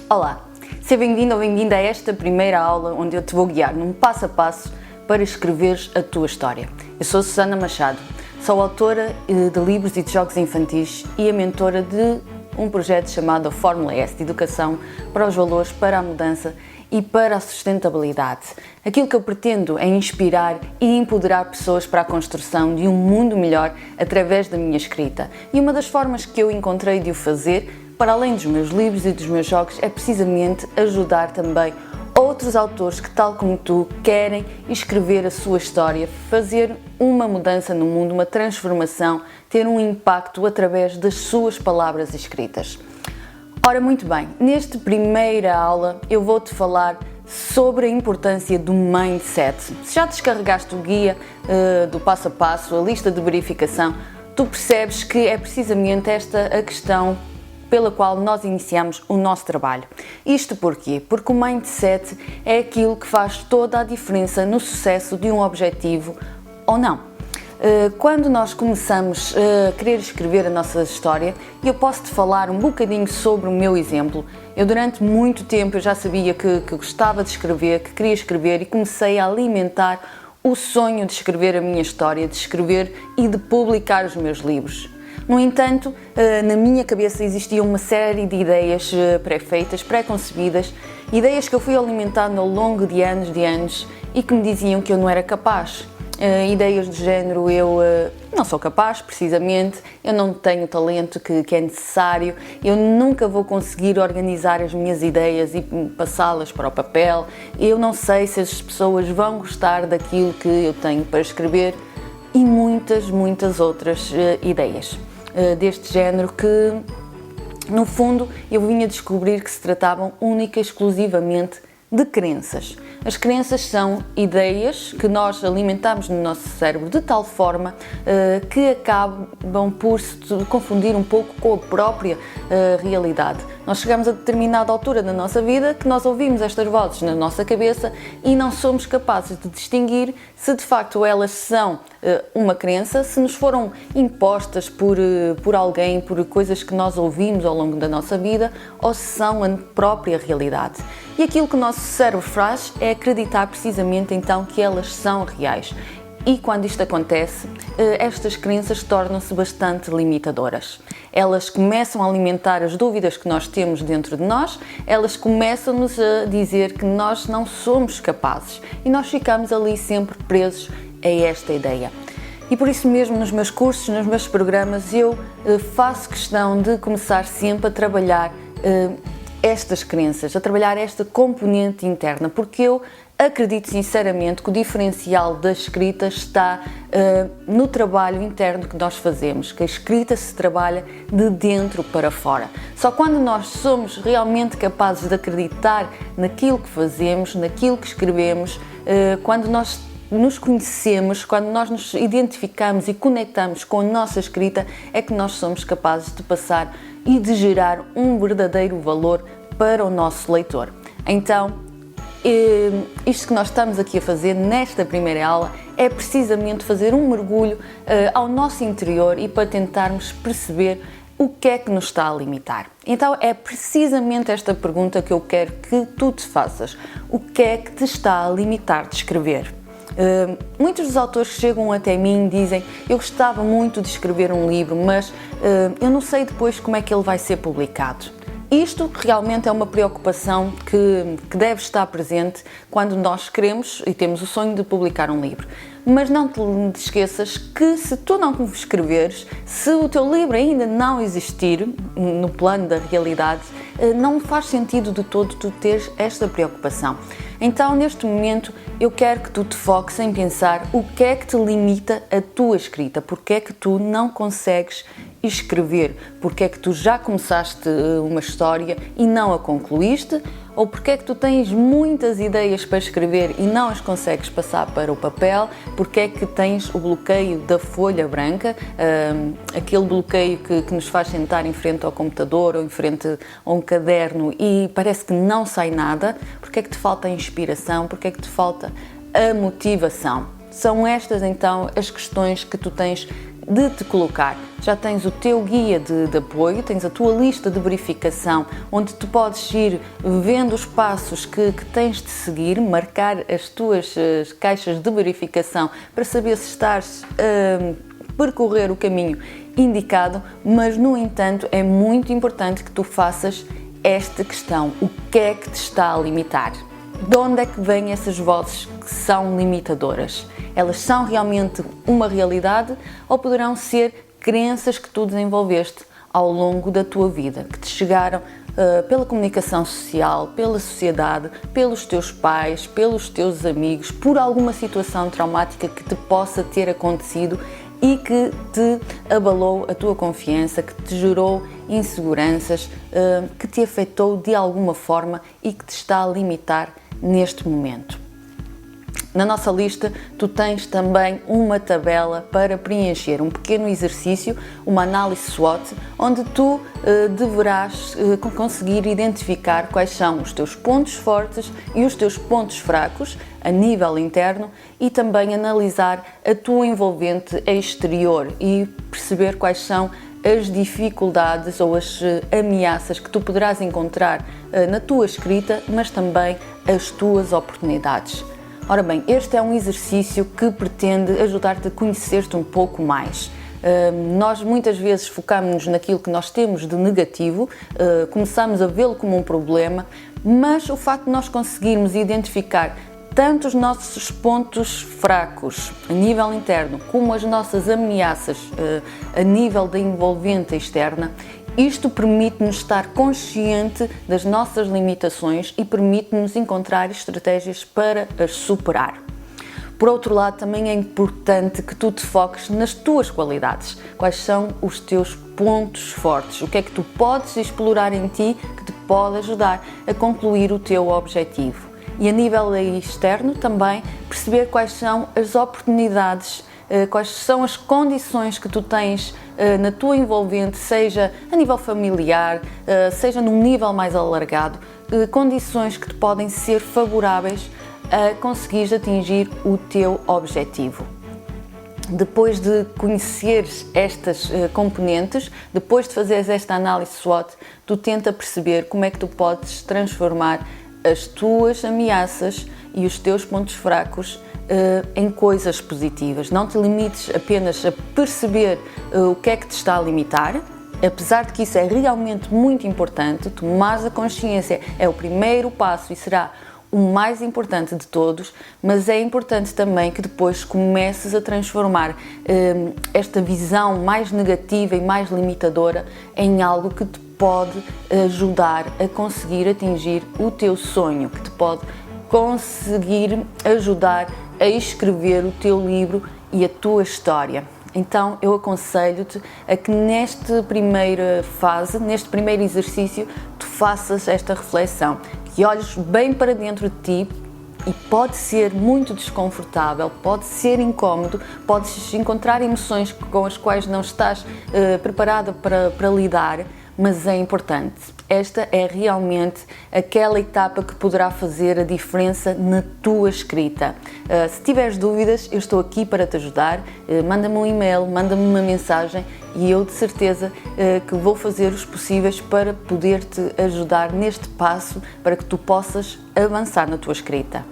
Olá, seja bem-vindo ou bem-vinda a esta primeira aula onde eu te vou guiar num passo a passo para escreveres a tua história. Eu sou Susana Machado, sou autora de livros e de jogos infantis e a mentora de um projeto chamado Fórmula S, de educação para os valores, para a mudança e para a sustentabilidade. Aquilo que eu pretendo é inspirar e empoderar pessoas para a construção de um mundo melhor através da minha escrita. E uma das formas que eu encontrei de o fazer, para além dos meus livros e dos meus jogos, é precisamente ajudar também outros autores que, tal como tu, querem escrever a sua história, fazer uma mudança no mundo, uma transformação, ter um impacto através das suas palavras escritas. Ora, muito bem, nesta primeira aula eu vou-te falar sobre a importância do mindset. Se já descarregaste o guia do passo a passo, a lista de verificação, tu percebes que é precisamente esta a questão pela qual nós iniciamos o nosso trabalho. Isto porquê? Porque o mindset é aquilo que faz toda a diferença no sucesso de um objetivo ou não. Quando nós começamos a querer escrever a nossa história, eu posso-te falar um bocadinho sobre o meu exemplo. Eu durante muito tempo eu já sabia que gostava de escrever, que queria escrever e comecei a alimentar o sonho de escrever a minha história, de escrever e de publicar os meus livros. No entanto, na minha cabeça existia uma série de ideias pré-feitas, pré-concebidas, ideias que eu fui alimentando ao longo de anos e que me diziam que eu não era capaz. Ideias do género, eu não sou capaz, precisamente, eu não tenho o talento que é necessário, eu nunca vou conseguir organizar as minhas ideias e passá-las para o papel, eu não sei se as pessoas vão gostar daquilo que eu tenho para escrever e muitas outras ideias deste género que, no fundo, eu vinha descobrir que se tratavam única e exclusivamente de crenças. As crenças são ideias que nós alimentamos no nosso cérebro de tal forma que acabam por se confundir um pouco com a própria realidade. Nós chegamos a determinada altura da nossa vida que nós ouvimos estas vozes na nossa cabeça e não somos capazes de distinguir se de facto elas são uma crença, se nos foram impostas por alguém, por coisas que nós ouvimos ao longo da nossa vida, ou se são a própria realidade. E aquilo que o nosso cérebro faz é acreditar precisamente então que elas são reais. E quando isto acontece, estas crenças tornam-se bastante limitadoras. Elas começam a alimentar as dúvidas que nós temos dentro de nós, elas começam-nos a dizer que nós não somos capazes e nós ficamos ali sempre presos a esta ideia. E por isso mesmo nos meus cursos, nos meus programas, eu faço questão de começar sempre a trabalhar estas crenças, a trabalhar esta componente interna, porque eu acredito sinceramente que o diferencial da escrita está no trabalho interno que nós fazemos, que a escrita se trabalha de dentro para fora. Só quando nós somos realmente capazes de acreditar naquilo que fazemos, naquilo que escrevemos, quando nós nos conhecemos, quando nós nos identificamos e conectamos com a nossa escrita, é que nós somos capazes de passar e de gerar um verdadeiro valor para o nosso leitor. Então, isto que nós estamos aqui a fazer nesta primeira aula é precisamente fazer um mergulho ao nosso interior e para tentarmos perceber o que é que nos está a limitar. Então é precisamente esta pergunta que eu quero que tu te faças. O que é que te está a limitar de escrever? Muitos dos autores que chegam até mim dizem: eu gostava muito de escrever um livro, mas eu não sei depois como é que ele vai ser publicado. Isto realmente é uma preocupação que deve estar presente quando nós queremos e temos o sonho de publicar um livro. Mas não te esqueças que se tu não escreveres, se o teu livro ainda não existir no plano da realidade, não faz sentido de todo tu teres esta preocupação. Então, neste momento, eu quero que tu te foques em pensar o que é que te limita a tua escrita, porque é que tu não consegues escrever, porque é que tu já começaste uma história e não a concluíste, ou porque é que tu tens muitas ideias para escrever e não as consegues passar para o papel, porque é que tens o bloqueio da folha branca, aquele bloqueio que nos faz sentar em frente ao computador ou em frente a um caderno e parece que não sai nada, porque é que te falta a inspiração, porque é que te falta a motivação. São estas então as questões que tu tens de te colocar. Já tens o teu guia de apoio, tens a tua lista de verificação, onde tu podes ir vendo os passos que tens de seguir, marcar as tuas caixas de verificação para saber se estás a percorrer o caminho indicado, mas no entanto é muito importante que tu faças esta questão: o que é que te está a limitar? De onde é que vêm essas vozes que são limitadoras? Elas são realmente uma realidade ou poderão ser crenças que tu desenvolveste ao longo da tua vida, que te chegaram pela comunicação social, pela sociedade, pelos teus pais, pelos teus amigos, por alguma situação traumática que te possa ter acontecido e que te abalou a tua confiança, que te gerou inseguranças, que te afetou de alguma forma e que te está a limitar neste momento. Na nossa lista, tu tens também uma tabela para preencher, um pequeno exercício, uma análise SWOT, onde tu deverás conseguir identificar quais são os teus pontos fortes e os teus pontos fracos a nível interno e também analisar a tua envolvente exterior e perceber quais são as dificuldades ou as ameaças que tu poderás encontrar na tua escrita, mas também as tuas oportunidades. Ora bem, este é um exercício que pretende ajudar-te a conhecer-te um pouco mais. Nós muitas vezes focamos-nos naquilo que nós temos de negativo, começamos a vê-lo como um problema, mas o facto de nós conseguirmos identificar tanto os nossos pontos fracos a nível interno como as nossas ameaças a nível da envolvente externa, isto permite-nos estar consciente das nossas limitações e permite-nos encontrar estratégias para as superar. Por outro lado, também é importante que tu te foques nas tuas qualidades. Quais são os teus pontos fortes? O que é que tu podes explorar em ti que te pode ajudar a concluir o teu objetivo? E a nível externo também perceber quais são as oportunidades, quais são as condições que tu tens na tua envolvente, seja a nível familiar, seja num nível mais alargado, condições que te podem ser favoráveis a conseguires atingir o teu objetivo. Depois de conheceres estas componentes, depois de fazeres esta análise SWOT, tu tenta perceber como é que tu podes transformar as tuas ameaças e os teus pontos fracos em coisas positivas. Não te limites apenas a perceber o que é que te está a limitar, apesar de que isso é realmente muito importante. Tomar a consciência é o primeiro passo e será o mais importante de todos, mas é importante também que depois comeces a transformar esta visão mais negativa e mais limitadora em algo que te pode ajudar a conseguir atingir o teu sonho, que te pode conseguir ajudar a escrever o teu livro e a tua história. Então eu aconselho-te a que nesta primeira fase, neste primeiro exercício, tu faças esta reflexão, que olhes bem para dentro de ti. E pode ser muito desconfortável, pode ser incómodo, podes encontrar emoções com as quais não estás preparada para lidar, mas é importante. Esta é realmente aquela etapa que poderá fazer a diferença na tua escrita. Se tiveres dúvidas, eu estou aqui para te ajudar. Manda-me um e-mail, manda-me uma mensagem e eu de certeza que vou fazer os possíveis para poder-te ajudar neste passo para que tu possas avançar na tua escrita.